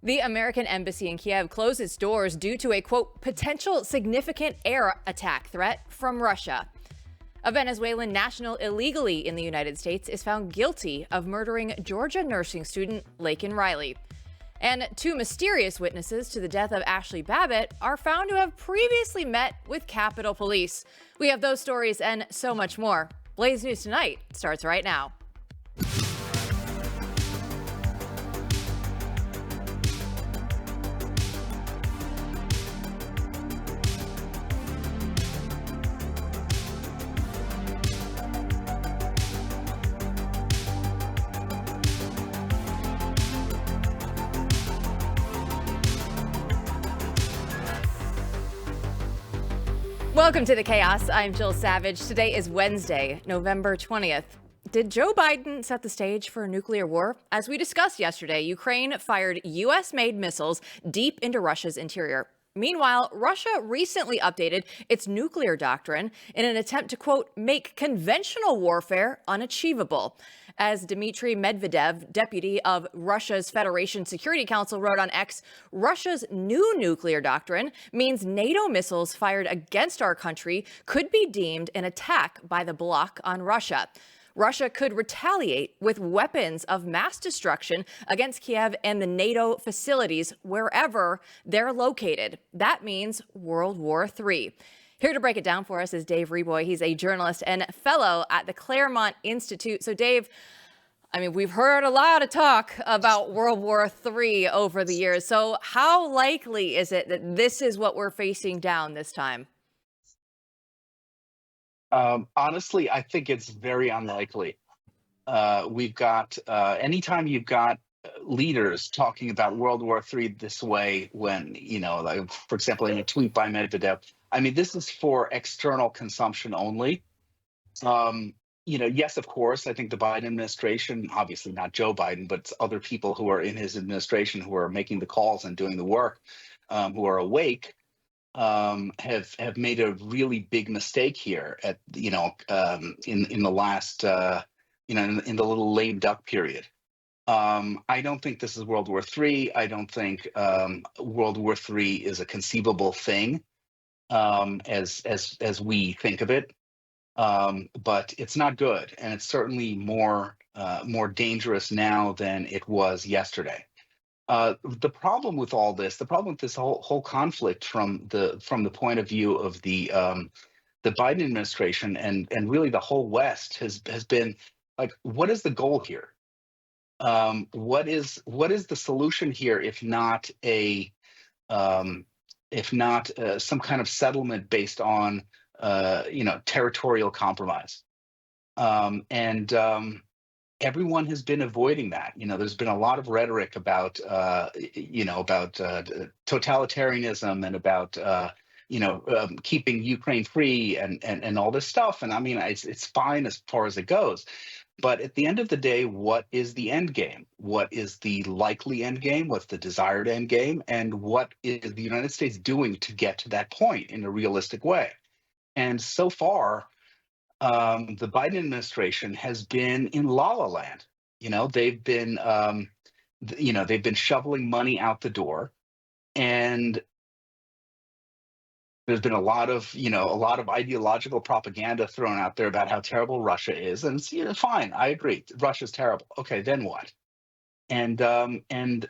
The American embassy in Kiev closed its doors due to a, quote, potential significant air attack threat from Russia. A Venezuelan national illegally in the United States is found guilty of murdering Georgia nursing student Laken Riley. And two mysterious witnesses to the death of Ashli Babbitt are found to have previously met with Capitol Police. We have those stories and so much more. Blaze News Tonight starts right now. Welcome to the chaos. I'm Jill Savage. Today is Wednesday, November 20th. Did Joe Biden set the stage for a nuclear war? As we discussed yesterday, Ukraine fired U.S.-made missiles deep into Russia's interior. Meanwhile, Russia recently updated its nuclear doctrine in an attempt to, quote, make conventional warfare unachievable. As Dmitry Medvedev, deputy of Russia's Federation Security Council, wrote on X, Russia's new nuclear doctrine means NATO missiles fired against our country could be deemed an attack by the bloc on Russia. Russia could retaliate with weapons of mass destruction against Kiev and the NATO facilities wherever they're located. That means World War III. Here to break it down for us is Dave Reaboi. He's a journalist and fellow at the Claremont Institute. So, Dave, I mean, we've heard a lot of talk about World War III over the years. So how likely is it that this is what we're facing down this time? Honestly, I think it's very unlikely. We've got anytime you've got leaders talking about World War III this way, when, like, for example, in a tweet by Medvedev, I mean, this is for external consumption only. Yes, of course, I think the Biden administration, obviously not Joe Biden, but other people who are in his administration who are making the calls and doing the work, who are awake, have made a really big mistake here in the last in the little lame duck period. I don't think this is World War III. I don't think World War III is a conceivable thing as we think of it. But it's not good, and it's certainly more dangerous now than it was yesterday. The problem with all this, the problem with this whole conflict from the point of view of the Biden administration and really the whole West has been like, what is the goal here? What is the solution here if not some kind of settlement based on territorial compromise? Everyone has been avoiding that. There's been a lot of rhetoric about totalitarianism and about keeping Ukraine free and all this stuff. And I mean, it's fine as far as it goes. But at the end of the day, what is the end game? What is the likely end game? What's the desired end game? And what is the United States doing to get to that point in a realistic way? And so far, the Biden administration has been in la la land. They've been shoveling money out the door, and there's been a lot of ideological propaganda thrown out there about how terrible Russia is. And it's, fine, I agree, Russia's terrible. Okay, then what? And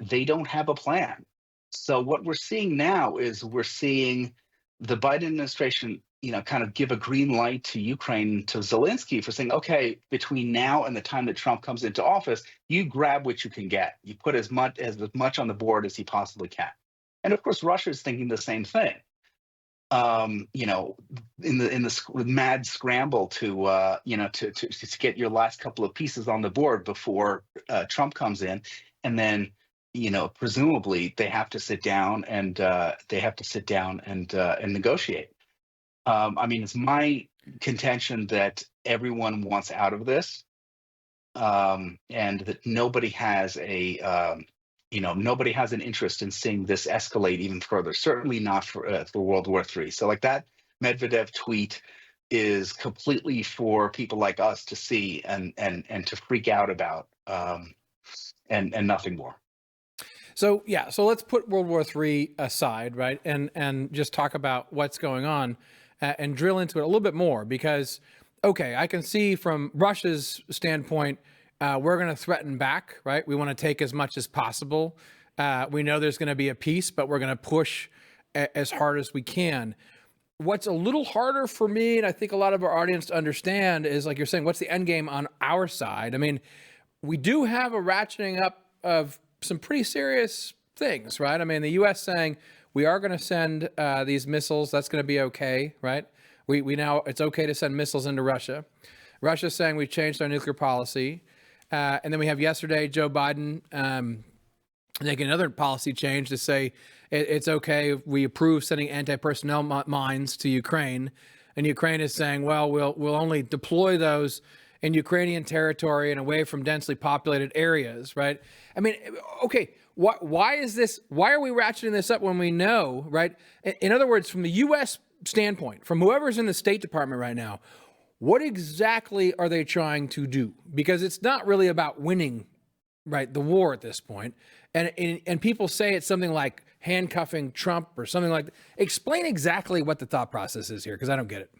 they don't have a plan. So what we're seeing now is we're seeing the Biden administration, kind of give a green light to Ukraine, to Zelensky, for saying, okay, between now and the time that Trump comes into office, you grab what you can get. You put as much on the board as he possibly can. And of course, Russia is thinking the same thing. In the mad scramble to get your last couple of pieces on the board before Trump comes in, and then presumably they have to sit down and negotiate. I mean, it's my contention that everyone wants out of this, and that nobody has an interest in seeing this escalate even further. Certainly not for World War III. So, like, that Medvedev tweet is completely for people like us to see and to freak out about, and nothing more. So yeah, so let's put World War III aside, right, and just talk about what's going on and drill into it a little bit more because, okay, I can see from Russia's standpoint, we're going to threaten back, right? We want to take as much as possible. We know there's going to be a peace, but we're going to push as hard as we can. What's a little harder for me, and I think a lot of our audience to understand, is like you're saying, what's the end game on our side? I mean, we do have a ratcheting up of some pretty serious things, right? I mean, the U.S. saying we are going to send these missiles. That's going to be okay, right? We now, it's okay to send missiles into Russia. Russia's saying we changed our nuclear policy. And then we have yesterday Joe Biden making another policy change to say it's okay if we approve sending anti-personnel mines to Ukraine. And Ukraine is saying, well, we'll only deploy those in Ukrainian territory and away from densely populated areas, right? I mean, okay, why is this? Why are we ratcheting this up when we know, right? In other words, from the U.S. standpoint, from whoever's in the State Department right now, what exactly are they trying to do? Because it's not really about winning, right, the war at this point. And people say it's something like handcuffing Trump or something like that. Explain exactly what the thought process is here, because I don't get it.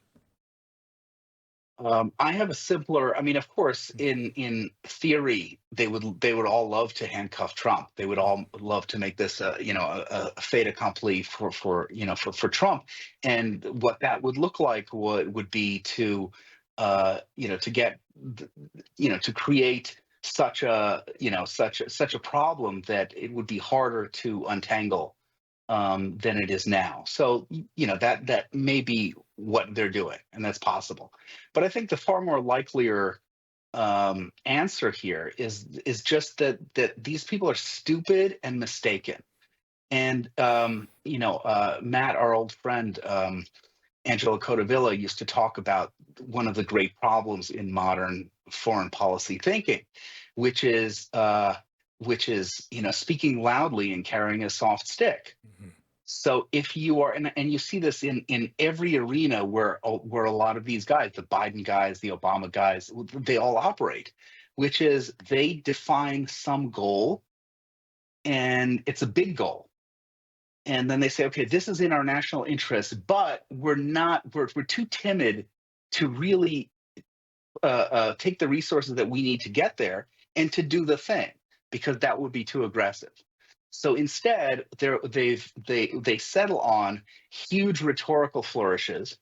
I have a simpler. I mean, of course, in theory, they would all love to handcuff Trump. They would all love to make this, a fait accompli for Trump. And what that would look like would be to, to get, to create such a problem that it would be harder to untangle than it is now. So that may be what they're doing, and that's possible. But I think the far more likelier answer here is just that these people are stupid and mistaken. And Matt, our old friend, Angela Codavilla, used to talk about one of the great problems in modern foreign policy thinking, which is speaking loudly and carrying a soft stick. Mm-hmm. So if you are, and you see this in every arena where a lot of these guys, the Biden guys, the Obama guys, they all operate, which is they define some goal, and it's a big goal. And then they say, okay, this is in our national interest, but we're too timid to really take the resources that we need to get there and to do the thing, because that would be too aggressive. So instead, they settle on huge rhetorical flourishes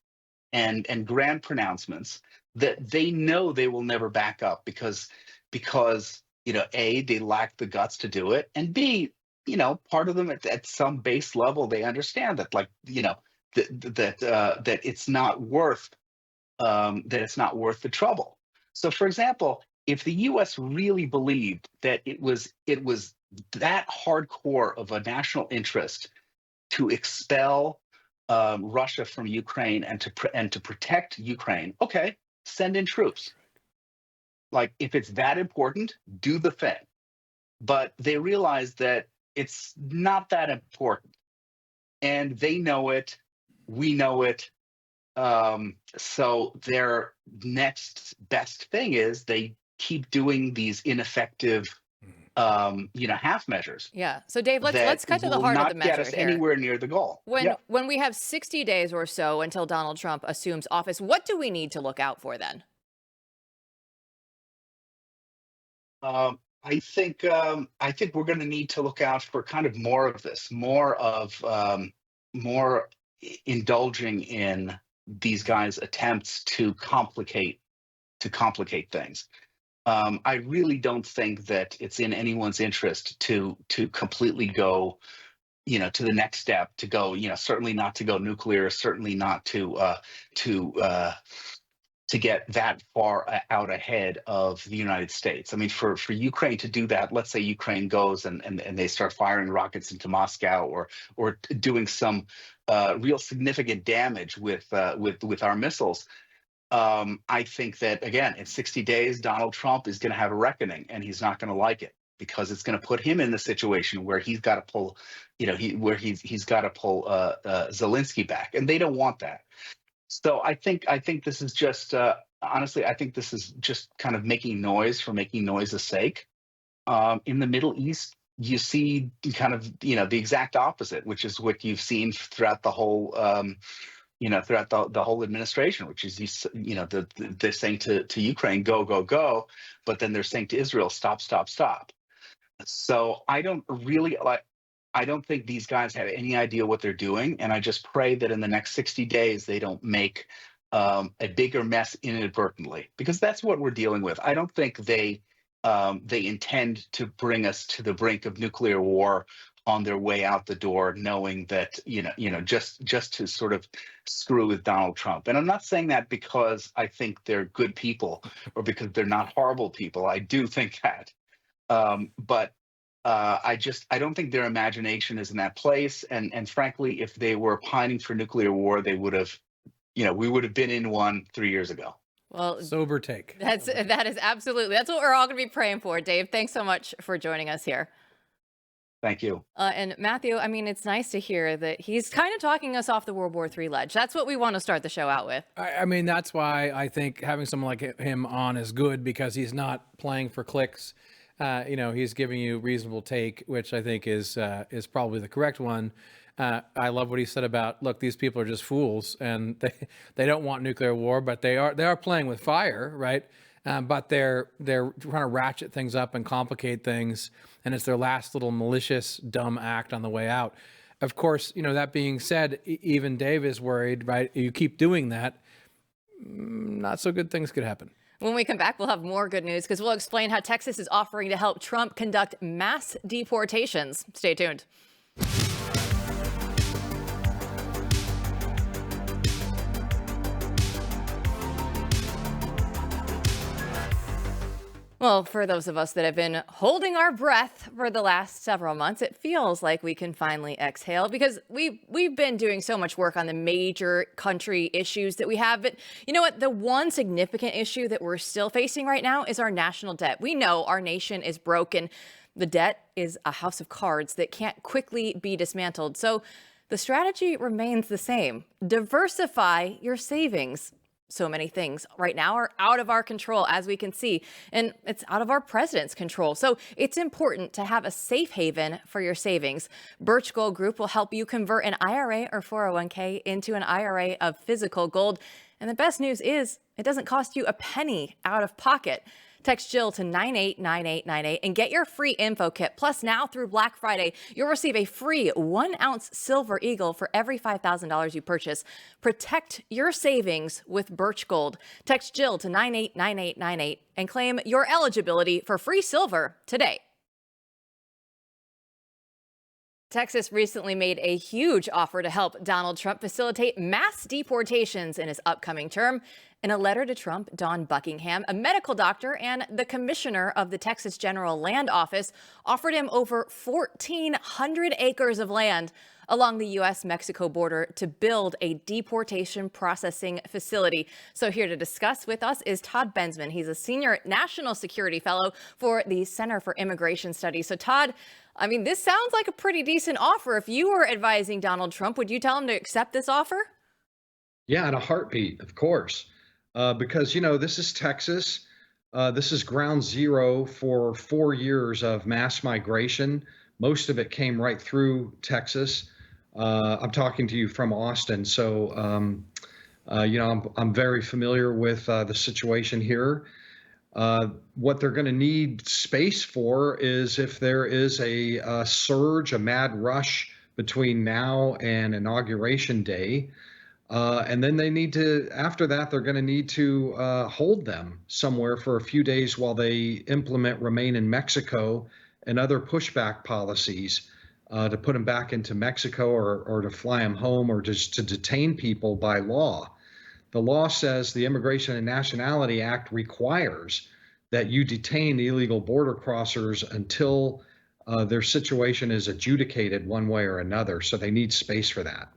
and grand pronouncements that they know they will never back up because A, they lack the guts to do it, and B, part of them at some base level they understand that, like, that it's not worth the trouble. So, for example, if the U.S. really believed that it was that hardcore of a national interest to expel Russia from Ukraine and to protect Ukraine, okay, send in troops. Like, if it's that important, do the thing. But they realize that it's not that important, and they know it. We know it. So their next best thing is they keep doing these ineffective half measures. Yeah. So Dave, let's cut to the heart of the matter get us here. Anywhere near the goal. When we have 60 days or so until Donald Trump assumes office, what do we need to look out for then? I think we're going to need to look out for kind of more of this, more indulging in these guys' attempts to complicate things. I really don't think that it's in anyone's interest to completely go, to the next step, to go, certainly not to go nuclear, certainly not to get that far out ahead of the United States. I mean, for Ukraine to do that, let's say Ukraine goes and they start firing rockets into Moscow or doing some real significant damage with our missiles. I think that, again, in 60 days, Donald Trump is going to have a reckoning, and he's not going to like it, because it's going to put him in the situation where he's got to pull, he's got to pull Zelensky back, and they don't want that. So I think this is just honestly, I think this is just kind of making noise for making noise's sake. In the Middle East, you see kind of, the exact opposite, which is what you've seen throughout the whole, throughout the whole administration, which is they're saying to Ukraine, go, go, go, but then they're saying to Israel, stop, stop, stop. So I don't think these guys have any idea what they're doing, and I just pray that in the next 60 days they don't make a bigger mess inadvertently, because that's what we're dealing with. I don't think they intend to bring us to the brink of nuclear war on their way out the door, knowing that just to sort of screw with Donald Trump. And I'm not saying that because I think they're good people or because they're not horrible people. I do think that, but I don't think their imagination is in that place. And frankly, if they were pining for nuclear war, they would have, we would have been in one 3 years ago. Well, Sober take. that's what we're all going to be praying for. Dave, thanks so much for joining us here. Thank you. And Matthew, I mean, it's nice to hear that he's kind of talking us off the World War III ledge. That's what we want to start the show out with. I mean, that's why I think having someone like him on is good, because he's not playing for clicks. He's giving you reasonable take, which I think is probably the correct one. I love what he said about, look, these people are just fools, and they don't want nuclear war, but they are playing with fire, right? But they're trying to ratchet things up and complicate things, and it's their last little malicious, dumb act on the way out. Of course, that being said, even Dave is worried, right? You keep doing that, not so good things could happen. When we come back, we'll have more good news, because we'll explain how Texas is offering to help Trump conduct mass deportations. Stay tuned. Well, for those of us that have been holding our breath for the last several months, it feels like we can finally exhale, because we've been doing so much work on the major country issues that we have. But you know what? The one significant issue that we're still facing right now is our national debt. We know our nation is broken. The debt is a house of cards that can't quickly be dismantled. So the strategy remains the same. Diversify your savings. So many things right now are out of our control, as we can see, and it's out of our president's control. So it's important to have a safe haven for your savings. Birch Gold Group will help you convert an IRA or 401k into an IRA of physical gold. And the best news is it doesn't cost you a penny out of pocket. Text Jill to 989898 and get your free info kit. Plus, now through Black Friday, you'll receive a free 1-ounce silver eagle for every $5,000 you purchase. Protect your savings with Birch Gold. Text Jill to 989898 and claim your eligibility for free silver today. Texas recently made a huge offer to help Donald Trump facilitate mass deportations in his upcoming term. In a letter to Trump, Don Buckingham, a medical doctor and the commissioner of the Texas General Land Office, offered him over 1,400 acres of land along the U.S.-Mexico border to build a deportation processing facility. So here to discuss with us is Todd Bensman. He's a senior national security fellow for the Center for Immigration Studies. So Todd, I mean, this sounds like a pretty decent offer. If you were advising Donald Trump, would you tell him to accept this offer? Yeah, in a heartbeat, of course. Because, this is Texas. This is ground zero for 4 years of mass migration. Most of it came right through Texas. I'm talking to you from Austin. So, I'm very familiar with the situation here. What they're going to need space for is if there is a surge, a mad rush between now and Inauguration Day. And then they need to, after that, they're going to need to hold them somewhere for a few days while they implement remain in Mexico and other pushback policies to put them back into Mexico or to fly them home or just to detain people by law. The law says the Immigration and Nationality Act requires that you detain illegal border crossers until their situation is adjudicated one way or another. So they need space for that.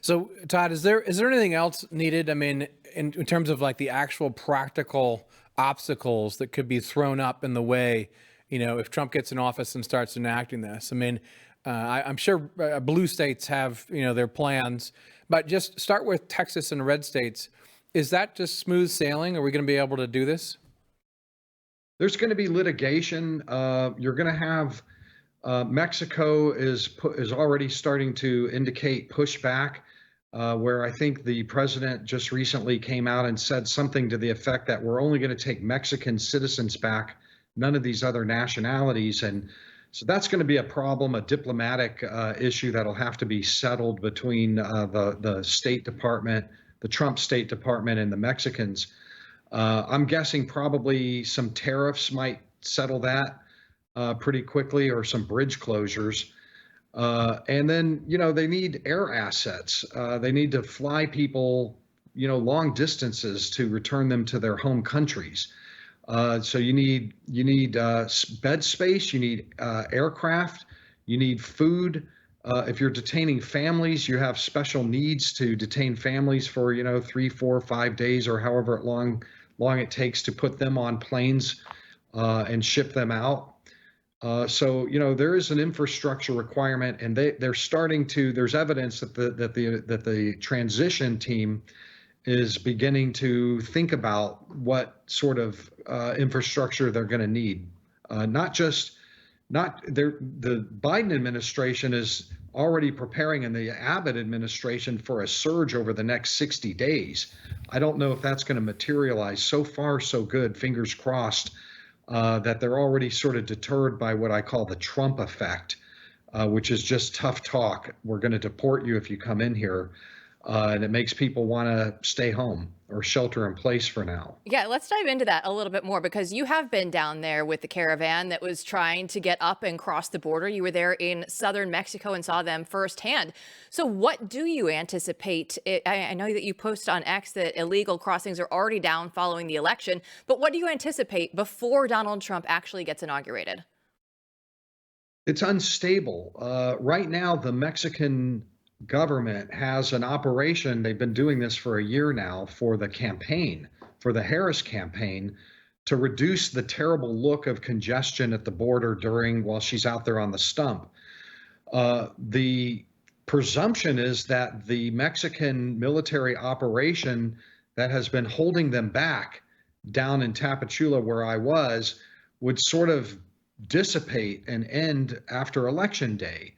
So, Todd, is there anything else needed? I mean, in terms of like the actual practical obstacles that could be thrown up in the way, if Trump gets in office and starts enacting this? I mean, I'm sure blue states have, their plans, but just start with Texas and red states. Is that just smooth sailing? Are we going to be able to do this? There's going to be litigation. You're going to have Mexico is already starting to indicate pushback, where I think the president just recently came out and said something to the effect that we're only going to take Mexican citizens back, none of these other nationalities. And so that's going to be a problem, a diplomatic issue that'll have to be settled between the State Department, the Trump State Department, and the Mexicans. I'm guessing probably some tariffs might settle that pretty quickly, or some bridge closures. And then, they need air assets. They need to fly people, long distances to return them to their home countries. So you need bed space, you need aircraft, you need food. If you're detaining families, you have special needs to detain families for 3, 4, 5 days, or however long it takes to put them on planes and ship them out. So there is an infrastructure requirement, and they're starting to. There's evidence that the transition team is beginning to think about what sort of infrastructure they're going to need. The Biden administration is already preparing, and the Abbott administration, for a surge over the next 60 days. I don't know if that's going to materialize. So far, so good. Fingers crossed that they're already sort of deterred by what I call the Trump effect, which is just tough talk. We're going to deport you if you come in here. And it makes people want to stay home or shelter in place for now. Yeah, let's dive into that a little bit more, because you have been down there with the caravan that was trying to get up and cross the border. You were there in southern Mexico and saw them firsthand. So what do you anticipate? I know that you post on X that illegal crossings are already down following the election, but what do you anticipate before Donald Trump actually gets inaugurated? It's unstable. Right now, the Mexican government has an operation. They've been doing this for a year now for the campaign, for the Harris campaign, to reduce the terrible look of congestion at the border while she's out there on the stump. The presumption is that the Mexican military operation that has been holding them back down in Tapachula, where I was, would sort of dissipate and end after Election Day.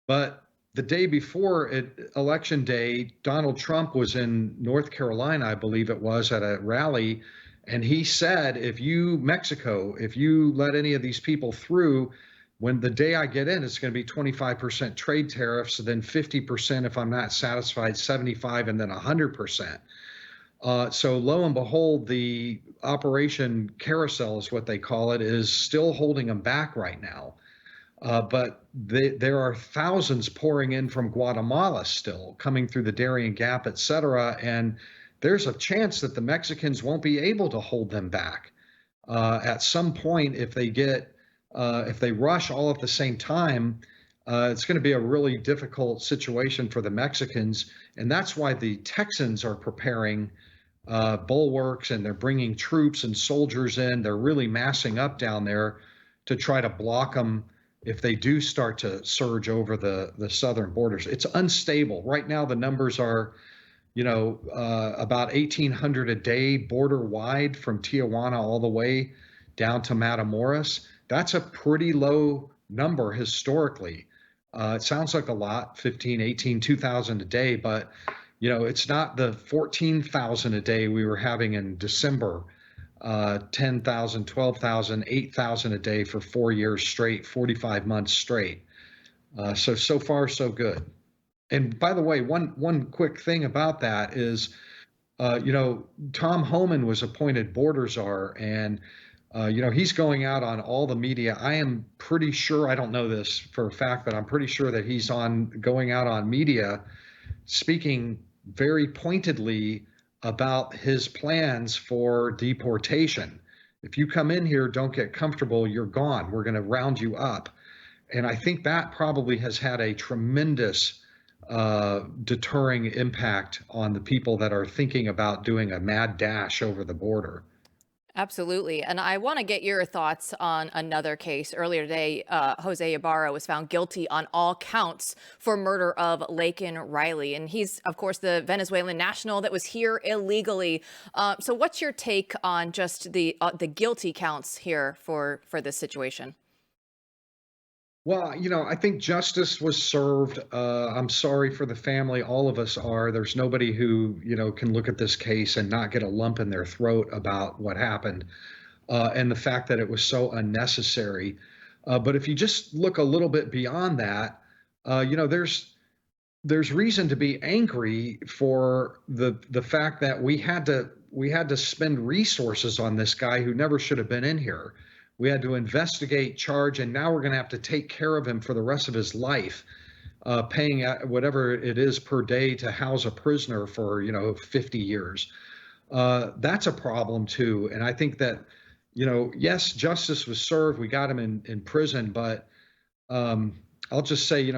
But the day before Election Day, Donald Trump was in North Carolina, I believe it was, at a rally, and he said, Mexico, if you let any of these people through, when the day I get in, it's going to be 25% trade tariffs, then 50% if I'm not satisfied, 75%, and then 100%. So lo and behold, the Operation Carousel is what they call it, is still holding them back right now. But there are thousands pouring in from Guatemala still, coming through the Darien Gap, et cetera. And there's a chance that the Mexicans won't be able to hold them back. At some point, if they rush all at the same time, it's going to be a really difficult situation for the Mexicans. And that's why the Texans are preparing bulwarks, and they're bringing troops and soldiers in. They're really massing up down there to try to block them if they do start to surge over the southern borders. It's unstable. Right now, the numbers are, about 1,800 a day border wide from Tijuana all the way down to Matamoros. That's a pretty low number historically. It sounds like a lot, 15, 18, 2,000 a day, but, it's not the 14,000 a day we were having in December. 10,000, 12,000, 8,000 a day for 4 years straight, 45 months straight. So far, so good. And by the way, one quick thing about that is, Tom Homan was appointed border czar, and, he's going out on all the media. I am pretty sure, I don't know this for a fact, but I'm pretty sure that he's going out on media speaking very pointedly about his plans for deportation. If you come in here, don't get comfortable, you're gone. We're going to round you up. And I think that probably has had a tremendous deterring impact on the people that are thinking about doing a mad dash over the border. Absolutely. And I want to get your thoughts on another case. Earlier today, Jose Ibarra was found guilty on all counts for murder of Laken Riley. And he's, of course, the Venezuelan national that was here illegally. So what's your take on just the guilty counts here for this situation? Well, I think justice was served. I'm sorry for the family. All of us are. There's nobody who, can look at this case and not get a lump in their throat about what happened, and the fact that it was so unnecessary. But if you just look a little bit beyond that, there's reason to be angry for the fact that we had to spend resources on this guy who never should have been in here. We had to investigate, charge, and now we're going to have to take care of him for the rest of his life, paying whatever it is per day to house a prisoner for 50 years. That's a problem too. And I think that yes, justice was served. We got him in prison, but I'll just say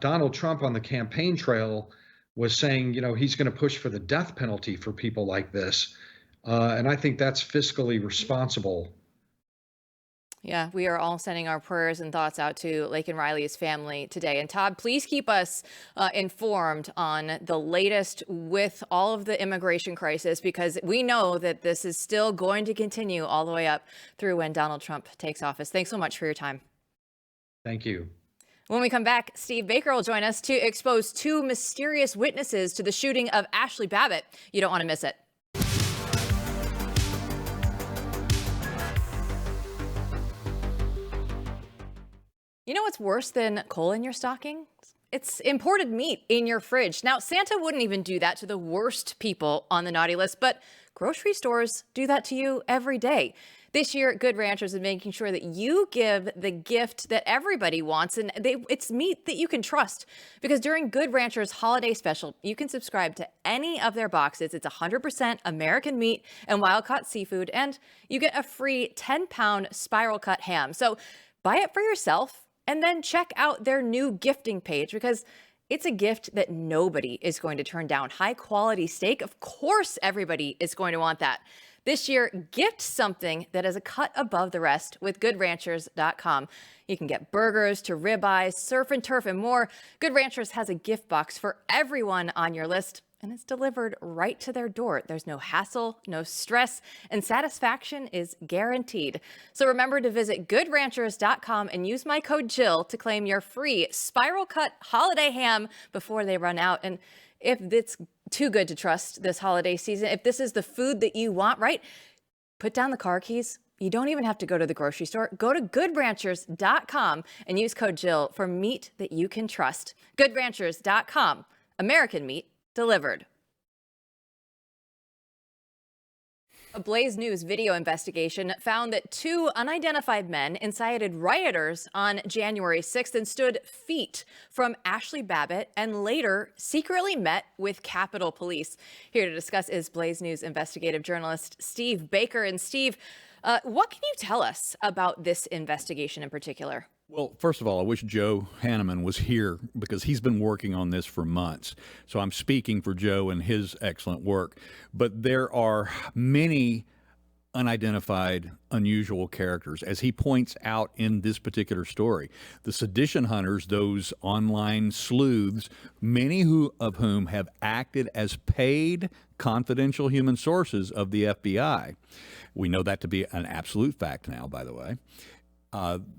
Donald Trump on the campaign trail was saying he's going to push for the death penalty for people like this, and I think that's fiscally responsible. Yeah, we are all sending our prayers and thoughts out to Laken Riley's family today. And Todd, please keep us informed on the latest with all of the immigration crisis, because we know that this is still going to continue all the way up through when Donald Trump takes office. Thanks so much for your time. Thank you. When we come back, Steve Baker will join us to expose two mysterious witnesses to the shooting of Ashli Babbitt. You don't want to miss it. You know what's worse than coal in your stocking? It's imported meat in your fridge. Now, Santa wouldn't even do that to the worst people on the naughty list, but grocery stores do that to you every day. This year, Good Ranchers is making sure that you give the gift that everybody wants, and it's meat that you can trust. Because during Good Ranchers holiday special, you can subscribe to any of their boxes. It's 100% American meat and wild-caught seafood, and you get a free 10-pound spiral-cut ham. So buy it for yourself, and then check out their new gifting page, because it's a gift that nobody is going to turn down. High quality steak. Of course, everybody is going to want that. This year, gift something that is a cut above the rest with GoodRanchers.com. You can get burgers to ribeyes, surf and turf, and more. Good Ranchers has a gift box for everyone on your list, and it's delivered right to their door. There's no hassle, no stress, and satisfaction is guaranteed. So remember to visit GoodRanchers.com and use my code Jill to claim your free spiral cut holiday ham before they run out. And if it's too good to trust this holiday season, if this is the food that you want, right? Put down the car keys. You don't even have to go to the grocery store. Go to GoodRanchers.com and use code Jill for meat that you can trust. GoodRanchers.com. American meat delivered. A Blaze News video investigation found that two unidentified men incited rioters on January 6th and stood feet from Ashli Babbitt and later secretly met with Capitol Police. Here to discuss is Blaze News investigative journalist Steve Baker. And Steve, what can you tell us about this investigation in particular? Well, first of all, I wish Joe Hanneman was here because he's been working on this for months. So I'm speaking for Joe and his excellent work. But there are many unidentified, unusual characters, as he points out in this particular story. The sedition hunters, those online sleuths, many of whom have acted as paid confidential human sources of the FBI. We know that to be an absolute fact now, by the way.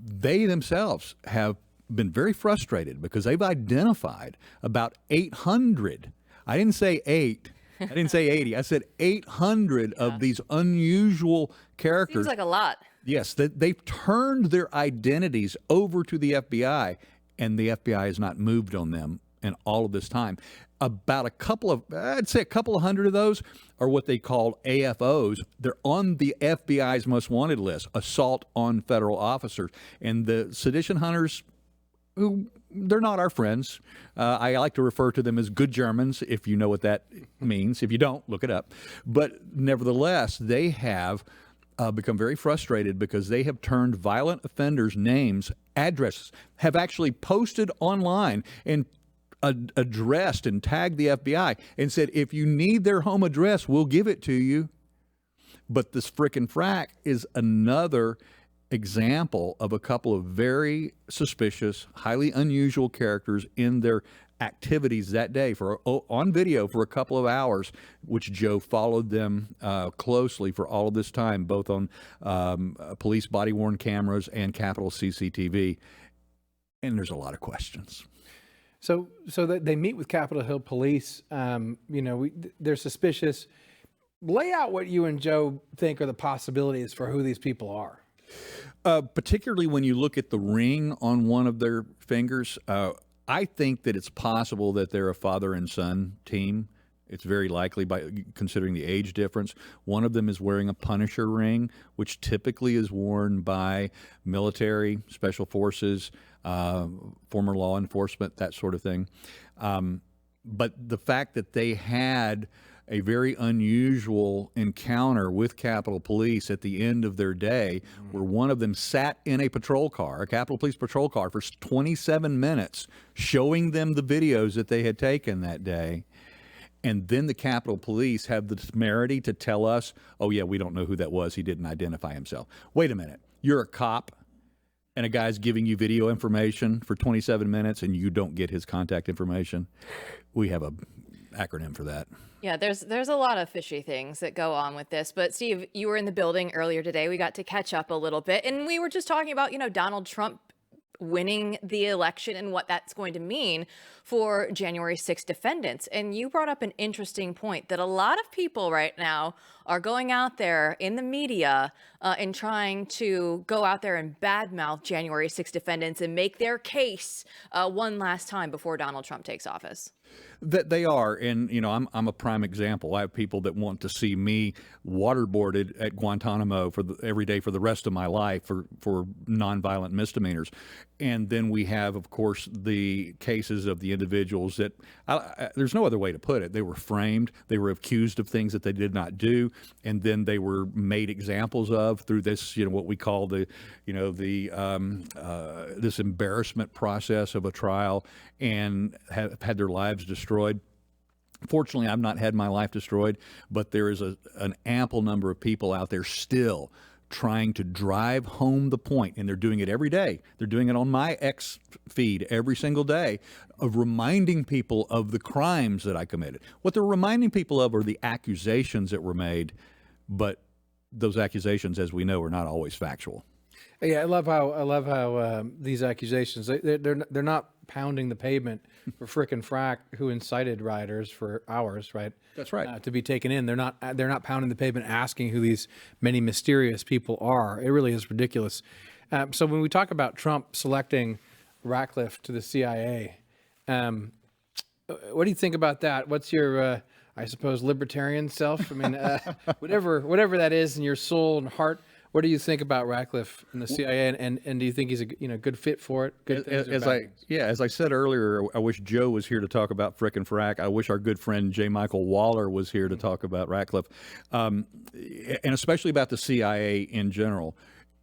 They themselves have been very frustrated because they've identified about 800. I didn't say 8. I didn't say 80. I said 800 of these unusual characters. Seems like a lot. Yes, they've turned their identities over to the FBI, and the FBI has not moved on them in all of this time. About I'd say a couple of hundred of those are what they call AFOs. They're on the FBI's most wanted list, assault on federal officers. And the sedition hunters, they're not our friends. I like to refer to them as good Germans, if you know what that means. If you don't, look it up. But nevertheless, they have become very frustrated because they have turned violent offenders' names, addresses, have actually posted online and addressed and tagged the FBI and said, if you need their home address, we'll give it to you. But this frickin' frack is another example of a couple of very suspicious, highly unusual characters in their activities that day on video for a couple of hours, which Joe followed them closely for all of this time, both on police body-worn cameras and Capitol CCTV. And there's a lot of questions. So that they meet with Capitol Hill Police. They're suspicious. Lay out what you and Joe think are the possibilities for who these people are. Particularly when you look at the ring on one of their fingers, I think that it's possible that they're a father and son team. It's very likely, by considering the age difference. One of them is wearing a Punisher ring, which typically is worn by military, special forces, former law enforcement, that sort of thing. But the fact that they had a very unusual encounter with Capitol Police at the end of their day, where one of them sat in a patrol car, a Capitol Police patrol car, for 27 minutes, showing them the videos that they had taken that day. And then the Capitol Police have the temerity to tell us, oh, yeah, we don't know who that was. He didn't identify himself. Wait a minute. You're a cop, and a guy's giving you video information for 27 minutes, and you don't get his contact information. We have a acronym for that. Yeah, there's a lot of fishy things that go on with this. But Steve, you were in the building earlier today. We got to catch up a little bit, and we were just talking about, Donald Trump winning the election and what that's going to mean for January 6th defendants. And you brought up an interesting point that a lot of people right now are going out there in the media and trying to go out there and badmouth January 6th defendants and make their case one last time before Donald Trump takes office. That they are, and I'm a prime example. I have people that want to see me waterboarded at Guantanamo every day for the rest of my life for nonviolent misdemeanors, and then we have, of course, the cases of the individuals that there's no other way to put it. They were framed, they were accused of things that they did not do, and then they were made examples of through this, what we call this embarrassment process of a trial, and have had their lives destroyed. Fortunately, I've not had my life destroyed, but there is an ample number of people out there still trying to drive home the point, and they're doing it every day. They're doing it on my X feed every single day, of reminding people of the crimes that I committed. What they're reminding people of are the accusations that were made, but those accusations, as we know, are not always factual. Yeah, I love how these accusations, they're not pounding the pavement for frickin' frack who incited rioters for hours, right? That's right. To be taken in. They're not pounding the pavement asking who these many mysterious people are. It really is ridiculous. So when we talk about Trump selecting Ratcliffe to the CIA, what do you think about that? What's your, I suppose, libertarian self? I mean, whatever that is in your soul and heart. What do you think about Ratcliffe in the CIA, and do you think he's a good fit for it? Good things as I said earlier, I wish Joe was here to talk about frickin' frack. I wish our good friend J. Michael Waller was here to talk about Ratcliffe, and especially about the CIA in general.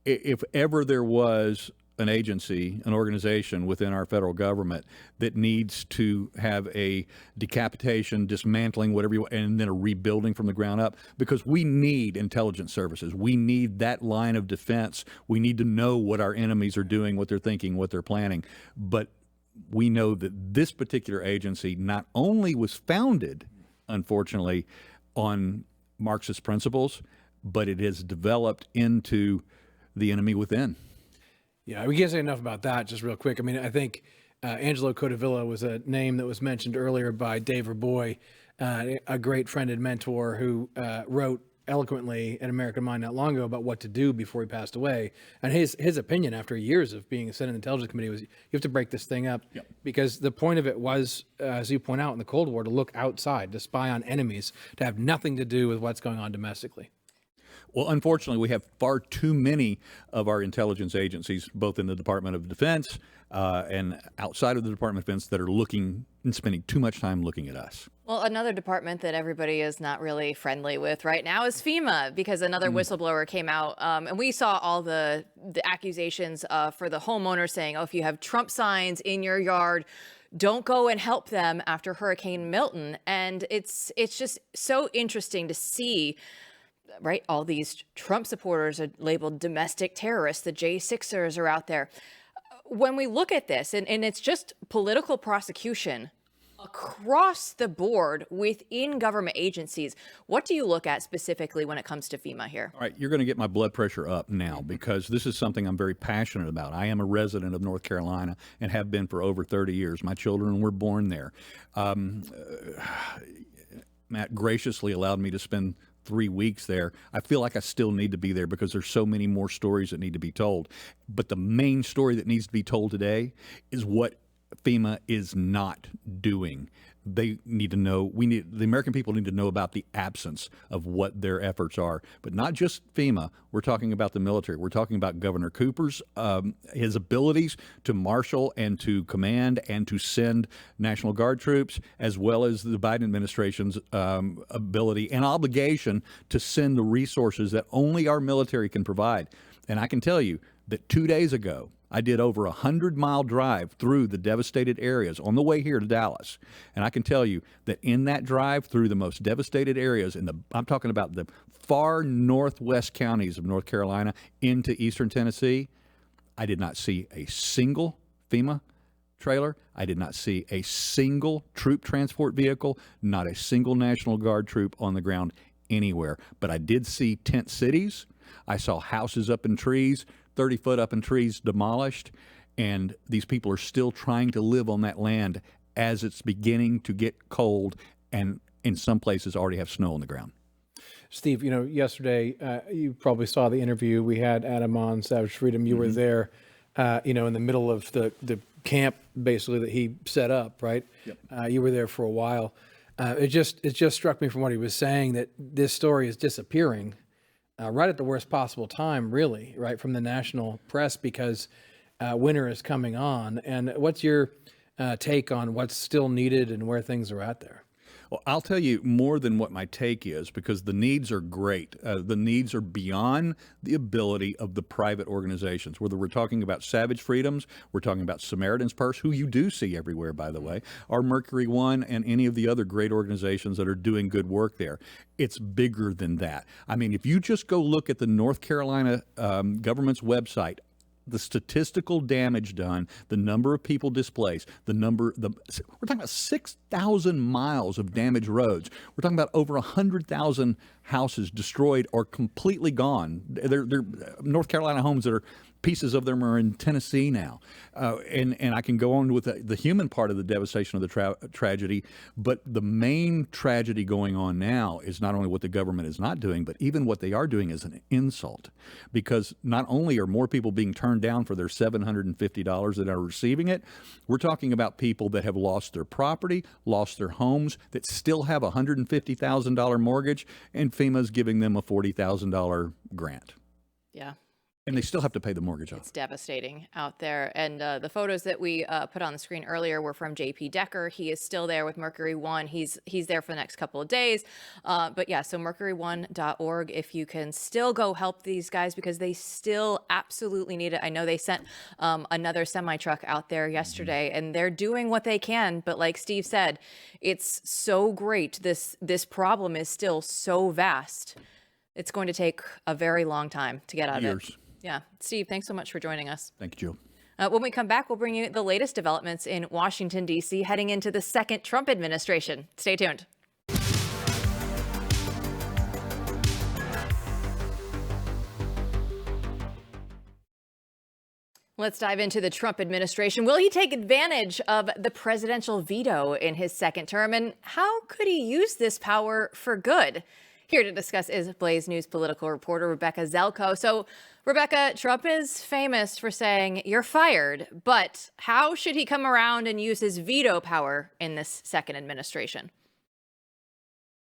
If ever there was an agency, an organization within our federal government that needs to have a decapitation, dismantling, whatever you want, and then a rebuilding from the ground up, because we need intelligence services. We need that line of defense. We need to know what our enemies are doing, what they're thinking, what they're planning. But we know that this particular agency not only was founded, unfortunately, on Marxist principles, but it has developed into the enemy within. Yeah, we can't say enough about that. Just real quick. I mean, I think Angelo Codevilla was a name that was mentioned earlier by Dave Reaboi, a great friend and mentor who wrote eloquently in American Mind not long ago about what to do before he passed away. And his opinion after years of being a Senate Intelligence Committee was, you have to break this thing up. Yep. Because the point of it was, as you point out, in the Cold War, to look outside, to spy on enemies, to have nothing to do with what's going on domestically. Well, unfortunately, we have far too many of our intelligence agencies, both in the Department of Defense and outside of the Department of Defense, that are looking and spending too much time looking at us. Well, another department that everybody is not really friendly with right now is FEMA, because another whistleblower came out, and we saw all the accusations for the homeowner saying, oh, if you have Trump signs in your yard, don't go and help them after Hurricane Milton. And it's just so interesting to see right? All these Trump supporters are labeled domestic terrorists. The J6ers are out there. When we look at this, and it's just political prosecution across the board within government agencies, what do you look at specifically when it comes to FEMA here? All right, you're going to get my blood pressure up now because this is something I'm very passionate about. I am a resident of North Carolina and have been for over 30 years. My children were born there. Matt graciously allowed me to spend 3 weeks there. I feel like I still need to be there because there's so many more stories that need to be told. But the main story that needs to be told today is what FEMA is not doing. They need to know, the American people need to know about the absence of what their efforts are. But not just FEMA, we're talking about the military. We're talking about Governor Cooper's, his abilities to marshal and to command and to send National Guard troops, as well as the Biden administration's ability and obligation to send the resources that only our military can provide. And I can tell you that 2 days ago, I did over a 100-mile drive through the devastated areas on the way here to Dallas. And I can tell you that in that drive through the most devastated areas, I'm talking about the far northwest counties of North Carolina into eastern Tennessee, I did not see a single FEMA trailer. I did not see a single troop transport vehicle, not a single National Guard troop on the ground anywhere. But I did see tent cities. I saw houses up in trees, 30 foot up in trees demolished, and these people are still trying to live on that land as it's beginning to get cold and in some places already have snow on the ground. Steve, yesterday, you probably saw the interview. We had Adam on Savage Freedom. You were there, in the middle of the camp, basically, that he set up, right? Yep. You were there for a while. It just struck me from what he was saying that this story is disappearing right at the worst possible time, really, right, from the national press, because winter is coming on. And what's your take on what's still needed and where things are at there? Well, I'll tell you more than what my take is, because the needs are great. The needs are beyond the ability of the private organizations. Whether we're talking about Savage Freedoms, we're talking about Samaritan's Purse, who you do see everywhere, by the way, or Mercury One and any of the other great organizations that are doing good work there. It's bigger than that. I mean, if you just go look at the North Carolina government's website, the statistical damage done, the number of people displaced, we're talking about 6,000 miles of damaged roads. We're talking about over 100,000 houses destroyed or completely gone. They're North Carolina homes that are, pieces of them are in Tennessee now. And I can go on with the human part of the devastation of the tragedy, but the main tragedy going on now is not only what the government is not doing, but even what they are doing is an insult. Because not only are more people being turned down for their $750 that are receiving it, we're talking about people that have lost their property, lost their homes, that still have a $150,000 mortgage, and FEMA's giving them a $40,000 grant. Yeah. And they still have to pay the mortgage off. It's devastating out there. And the photos that we put on the screen earlier were from JP Decker. He is still there with Mercury One. He's there for the next couple of days. But yeah, so mercury1.org, if you can still go help these guys, because they still absolutely need it. I know they sent another semi-truck out there yesterday, and they're doing what they can. But like Steve said, it's so great. This problem is still so vast. It's going to take a very long time to get out of it. Yeah. Steve, thanks so much for joining us. Thank you, Jill. When we come back, we'll bring you the latest developments in Washington, D.C., heading into the second Trump administration. Stay tuned. Let's dive into the Trump administration. Will he take advantage of the presidential veto in his second term? And how could he use this power for good? Here to discuss is Blaze News political reporter Rebeka Zeljko. So, Rebeka, Trump is famous for saying you're fired, but how should he come around and use his veto power in this second administration?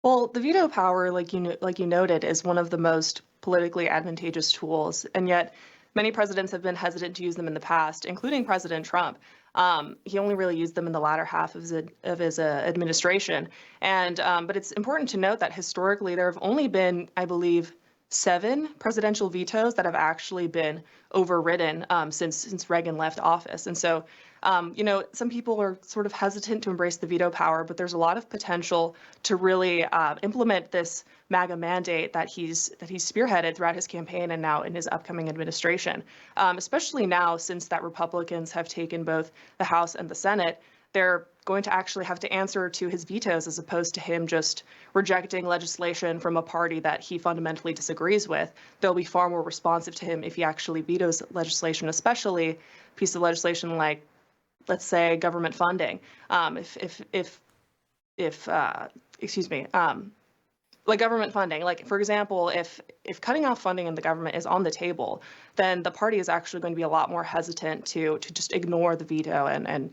Well, the veto power, like you noted, is one of the most politically advantageous tools, and yet many presidents have been hesitant to use them in the past, including President Trump. He only really used them in the latter half of his administration. And but it's important to note that historically there have only been, I believe, 7 presidential vetoes that have actually been overridden since Reagan left office. And so, some people are sort of hesitant to embrace the veto power, but there's a lot of potential to really implement this MAGA mandate that he's spearheaded throughout his campaign and now in his upcoming administration, especially now since that Republicans have taken both the House and the Senate. They're going to actually have to answer to his vetoes as opposed to him just rejecting legislation from a party that he fundamentally disagrees with. They'll be far more responsive to him if he actually vetoes legislation, especially a piece of legislation like, let's say, government funding. Like government funding, like, for example, if cutting off funding in the government is on the table, then the party is actually going to be a lot more hesitant to just ignore the veto and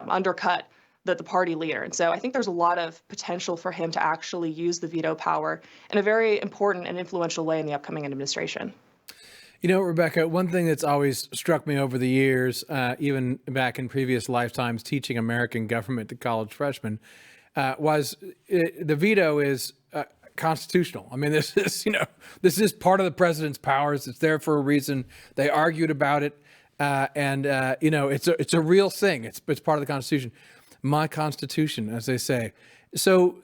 undercut the party leader. And so I think there's a lot of potential for him to actually use the veto power in a very important and influential way in the upcoming administration. You know, Rebeka, one thing that's always struck me over the years, even back in previous lifetimes teaching American government to college freshmen, was the veto is constitutional. I mean, this is part of the president's powers. It's there for a reason. They argued about it, and it's a real thing. It's part of the Constitution. My Constitution, as they say. So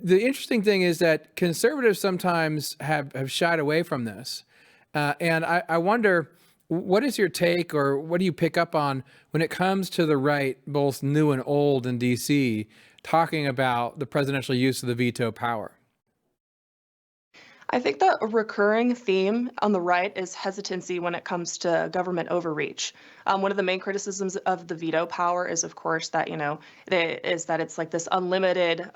the interesting thing is that conservatives sometimes have shied away from this, and I wonder, what is your take, or what do you pick up on when it comes to the right, both new and old in D.C., talking about the presidential use of the veto power? I think that a recurring theme on the right is hesitancy when it comes to government overreach. One of the main criticisms of the veto power is, of course, that it's like this unlimited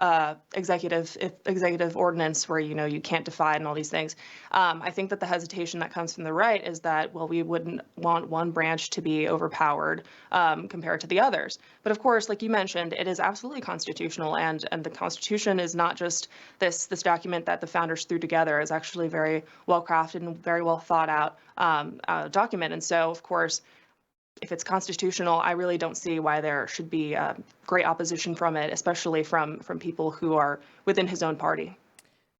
executive ordinance where you can't defy and all these things. I think that the hesitation that comes from the right is that, well, we wouldn't want one branch to be overpowered compared to the others. But of course, like you mentioned, it is absolutely constitutional, and the Constitution is not just this document that the founders threw together. It's actually very well crafted and very well thought out document. And so, of course, if it's constitutional, I really don't see why there should be great opposition from it, especially from people who are within his own party.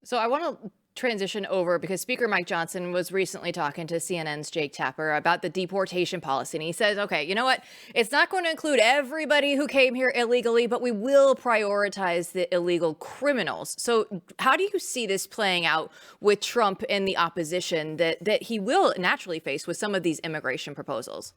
So I want to transition over because Speaker Mike Johnson was recently talking to CNN's Jake Tapper about the deportation policy. And he says, okay, you know what? It's not going to include everybody who came here illegally, but we will prioritize the illegal criminals. So how do you see this playing out with Trump and the opposition that he will naturally face with some of these immigration proposals?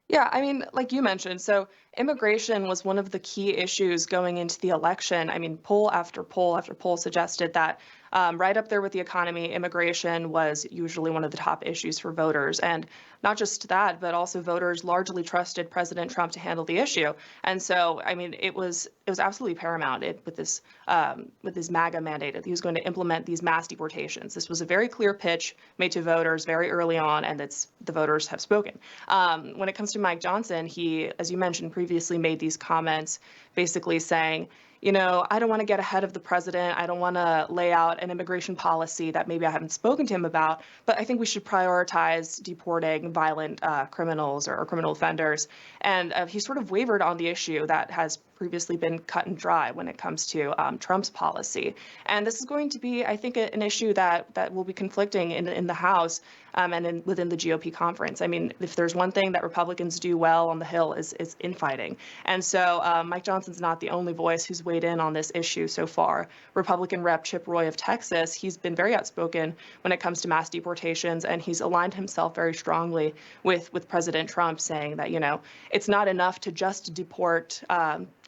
Yeah, I mean, like you mentioned, so immigration was one of the key issues going into the election. I mean, poll after poll after poll suggested that right up there with the economy, immigration was usually one of the top issues for voters. And not just that, but also voters largely trusted President Trump to handle the issue. And so, I mean, it was absolutely paramount with this MAGA mandate that he was going to implement these mass deportations. This was a very clear pitch made to voters very early on, and the voters have spoken. When it comes to Mike Johnson, he, as you mentioned previously, made these comments basically saying, I don't want to get ahead of the president. I don't want to lay out an immigration policy that maybe I haven't spoken to him about, but I think we should prioritize deporting violent criminals or criminal offenders. And he sort of wavered on the issue that has previously been cut and dry when it comes to Trump's policy. And this is going to be, I think, an issue that will be conflicting in the House and within the GOP conference. I mean, if there's one thing that Republicans do well on the Hill is infighting. And so Mike Johnson's not the only voice who's weighed in on this issue so far. Republican Rep Chip Roy of Texas, he's been very outspoken when it comes to mass deportations, and he's aligned himself very strongly with President Trump, saying that, it's not enough to just deport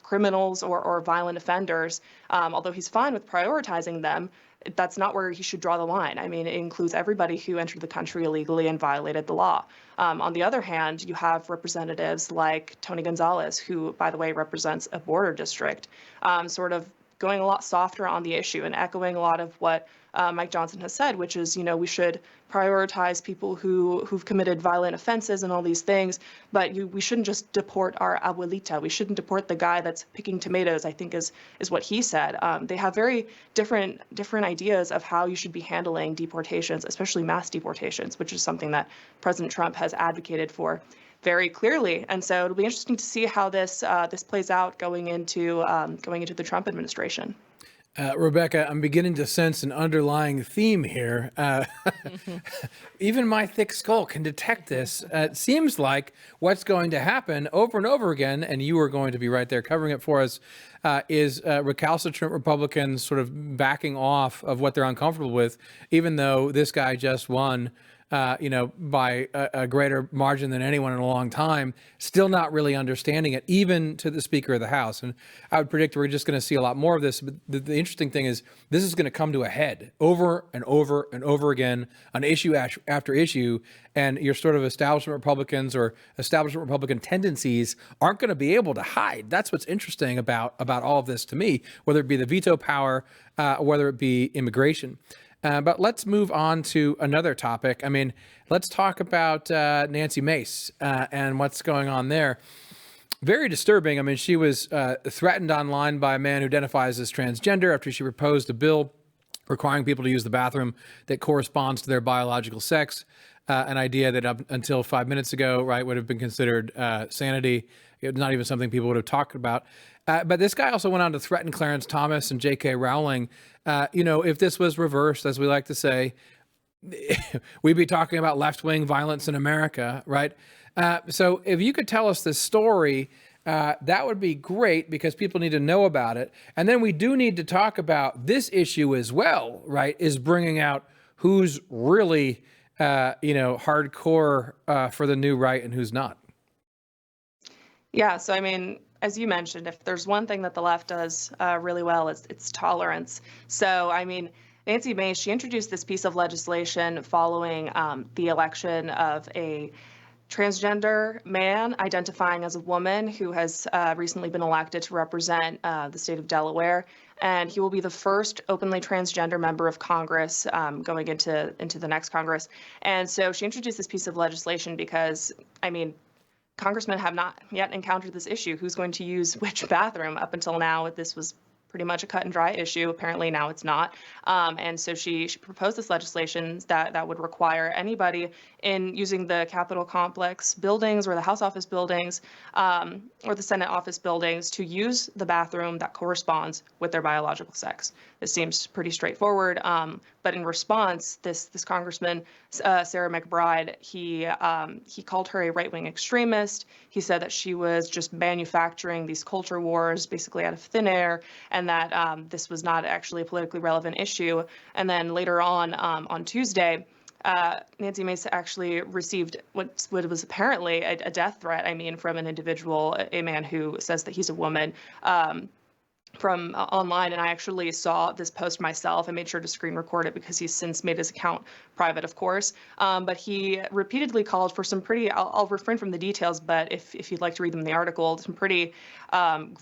criminals or violent offenders, although he's fine with prioritizing them. That's not where he should draw the line. I mean, it includes everybody who entered the country illegally and violated the law. On the other hand, you have representatives like Tony Gonzalez, who, by the way, represents a border district, sort of going a lot softer on the issue and echoing a lot of what Mike Johnson has said, which is, we should prioritize people who've committed violent offenses and all these things, but we shouldn't just deport our abuelita. We shouldn't deport the guy that's picking tomatoes, I think is what he said. They have very different ideas of how you should be handling deportations, especially mass deportations, which is something that President Trump has advocated for very clearly. And so it'll be interesting to see how this plays out going into the Trump administration. Rebecca, I'm beginning to sense an underlying theme here. Even my thick skull can detect this. It seems like what's going to happen over and over again, and you are going to be right there covering it for us, is recalcitrant Republicans sort of backing off of what they're uncomfortable with, even though this guy just won by a greater margin than anyone in a long time, still not really understanding it, even to the Speaker of the House. And I would predict we're just going to see a lot more of this. But the interesting thing is this is going to come to a head over and over and over again on issue after issue. And your sort of establishment Republicans or establishment Republican tendencies aren't going to be able to hide. That's what's interesting about all of this to me, whether it be the veto power, or whether it be immigration. But let's move on to another topic. I mean, let's talk about Nancy Mace and what's going on there. Very disturbing. I mean, she was threatened online by a man who identifies as transgender after she proposed a bill requiring people to use the bathroom that corresponds to their biological sex, an idea that up until 5 minutes ago, right, would have been considered sanity. It's not even something people would have talked about. But this guy also went on to threaten Clarence Thomas and J.K. Rowling. If this was reversed, as we like to say, we'd be talking about left-wing violence in America, right? So if you could tell us this story, that would be great because people need to know about it. And then we do need to talk about this issue as well, right, is bringing out who's really, hardcore for the new right and who's not. Yeah, so I mean, as you mentioned, if there's one thing that the left does really well, it's tolerance. So, I mean, Nancy Mace, she introduced this piece of legislation following the election of a transgender man identifying as a woman who has recently been elected to represent the state of Delaware. And he will be the first openly transgender member of Congress going into the next Congress. And so she introduced this piece of legislation because, I mean, congressmen have not yet encountered this issue. Who's going to use which bathroom? Up until now, this was pretty much a cut and dry issue. Apparently now it's not. And so she proposed this legislation that would require anybody in using the Capitol complex buildings or the House office buildings or the Senate office buildings to use the bathroom that corresponds with their biological sex. This seems pretty straightforward. But in response, this Congressman, Sarah McBride, he called her a right-wing extremist. He said that she was just manufacturing these culture wars basically out of thin air, and that this was not actually a politically relevant issue. And then later on Tuesday, Nancy Mace actually received what was apparently a death threat, from an individual, a man who says that he's a woman, from online. And I actually saw this post myself. I made sure to screen record it because he's since made his account private, of course. But he repeatedly called for some pretty, I'll refrain from the details, but if you'd like to read them in the article, some pretty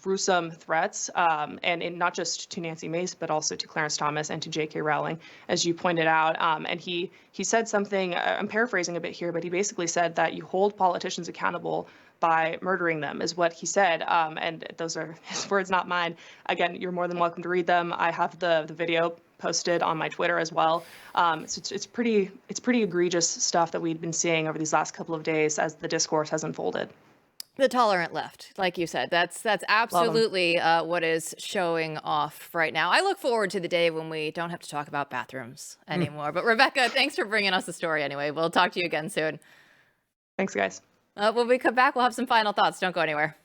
gruesome threats, and not just to Nancy Mace, but also to Clarence Thomas and to J.K. Rowling, as you pointed out. And he said something, I'm paraphrasing a bit here, but he basically said that you hold politicians accountable by murdering them, is what he said. And those are his words, not mine. Again, you're more than welcome to read them. I have the video posted on my Twitter as well. So it's pretty egregious stuff that we've been seeing over these last couple of days as the discourse has unfolded. The tolerant left, like you said, that's absolutely what is showing off right now. I look forward to the day when we don't have to talk about bathrooms anymore. But Rebecca, thanks for bringing us the story anyway. We'll talk to you again soon. Thanks, guys. When we come back, we'll have some final thoughts. Don't go anywhere.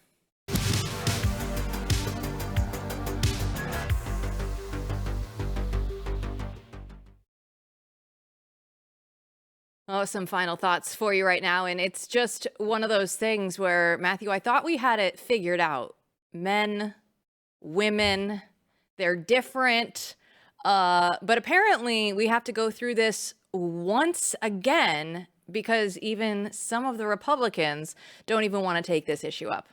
Oh, some final thoughts for you right now. And it's just one of those things where, Matthew, I thought we had it figured out. Men, women, they're different. But apparently we have to go through this once again because even some of the Republicans don't even want to take this issue up.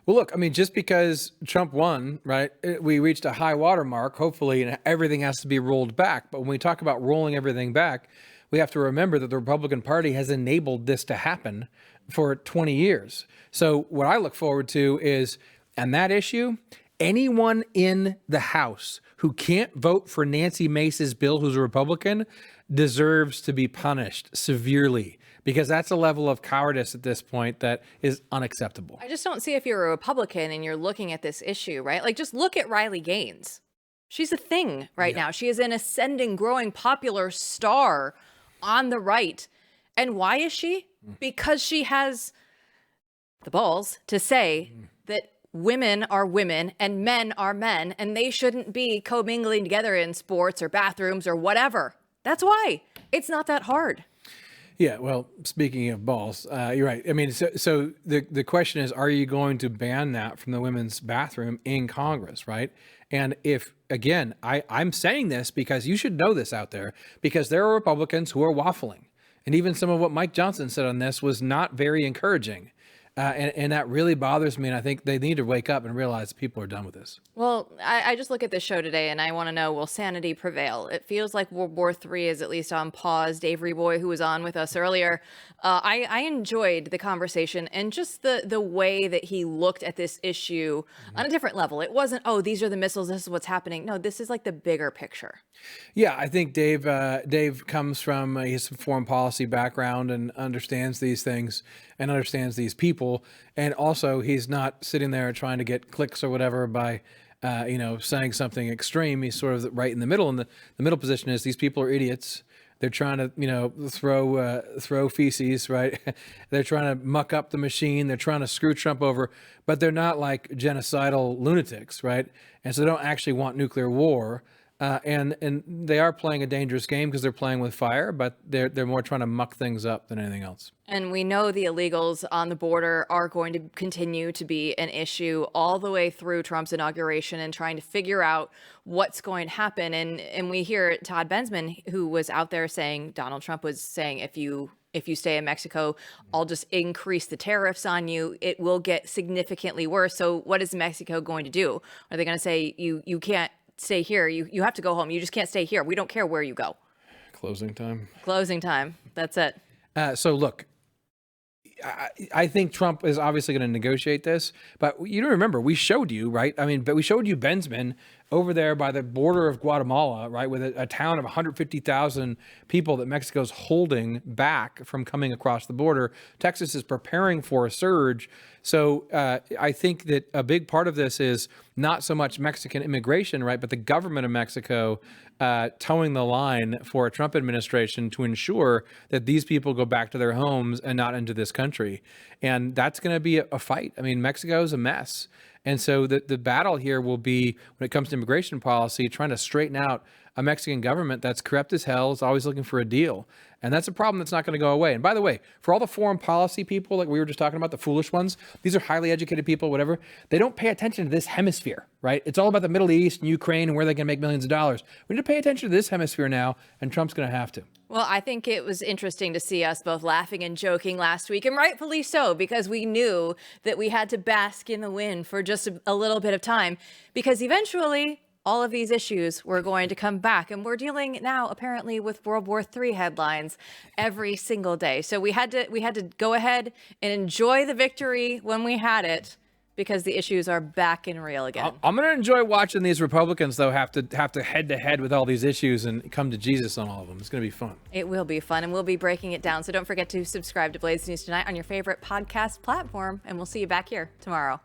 Well, look, just because Trump won, right, we reached a high water mark, hopefully, and everything has to be rolled back. But when we talk about rolling everything back, we have to remember that the Republican Party has enabled this to happen for 20 years. So what I look forward to is, on that issue, anyone in the House who can't vote for Nancy Mace's bill, who's a Republican, deserves to be punished severely, because that's a level of cowardice at this point that is unacceptable. I just don't see if you're a Republican and you're looking at this issue, right? Like, just look at Riley Gaines. She's a thing right now. She is an ascending, growing, popular star on the right. And why is she? Because she has the balls to say that women are women and men are men, and they shouldn't be commingling together in sports or bathrooms or whatever. That's why. It's not that hard. Yeah, well, speaking of balls, you're right. I mean, so the question is, are you going to ban that from the women's bathroom in Congress, right? And if, again, I'm saying this because you should know this out there, because there are Republicans who are waffling. And even some of what Mike Johnson said on this was not very encouraging. And that really bothers me. And I think they need to wake up and realize people are done with this. Well, I just look at this show today and I want to know, will sanity prevail? It feels like World War III is at least on pause. Dave Reaboi, who was on with us earlier, I enjoyed the conversation and just the way that he looked at this issue on a different level. It wasn't, oh, these are the missiles, this is what's happening. No, this is like the bigger picture. Yeah, I think Dave comes from his foreign policy background and understands these things and understands these people. And also, he's not sitting there trying to get clicks or whatever by, saying something extreme. He's sort of right in the middle. And the middle position is these people are idiots. They're trying to, throw feces, right? They're trying to muck up the machine. They're trying to screw Trump over, but they're not like genocidal lunatics, right? And so they don't actually want nuclear war. And they are playing a dangerous game because they're playing with fire, but they're more trying to muck things up than anything else. And we know the illegals on the border are going to continue to be an issue all the way through Trump's inauguration and trying to figure out what's going to happen. And we hear Todd Bensman, who was out there saying, Donald Trump was saying, if you stay in Mexico, I'll just increase the tariffs on you. It will get significantly worse. So what is Mexico going to do? Are they going to say, you can't stay here? You have to go home. You just can't stay here. We don't care where you go. Closing time. Closing time. That's it. So look, I think Trump is obviously going to negotiate this, but you don't remember, we showed you, right? I mean, but we showed you Bensman over there by the border of Guatemala, right? With a town of 150,000 people that Mexico's holding back from coming across the border. Texas is preparing for a surge. So I think that a big part of this is not so much Mexican immigration, right? But the government of Mexico towing the line for a Trump administration to ensure that these people go back to their homes and not into this country. And that's going to be a fight. I mean, Mexico's a mess. And so the battle here will be, when it comes to immigration policy, trying to straighten out a Mexican government that's corrupt as hell, is always looking for a deal. And that's a problem that's not going to go away. And by the way, for all the foreign policy people, like we were just talking about, the foolish ones, these are highly educated people, whatever. They don't pay attention to this hemisphere, right? It's all about the Middle East and Ukraine and where they can make millions of dollars. We need to pay attention to this hemisphere now, and Trump's going to have to. Well, I think it was interesting to see us both laughing and joking last week, and rightfully so, because we knew that we had to bask in the wind for just a little bit of time, because eventually all of these issues were going to come back. And we're dealing now, apparently, with World War III headlines every single day. So we had to go ahead and enjoy the victory when we had it, because the issues are back and real again. I'm going to enjoy watching these Republicans, though, have to head to head with all these issues and come to Jesus on all of them. It's going to be fun. It will be fun, and we'll be breaking it down. So don't forget to subscribe to Blaze News Tonight on your favorite podcast platform, and we'll see you back here tomorrow.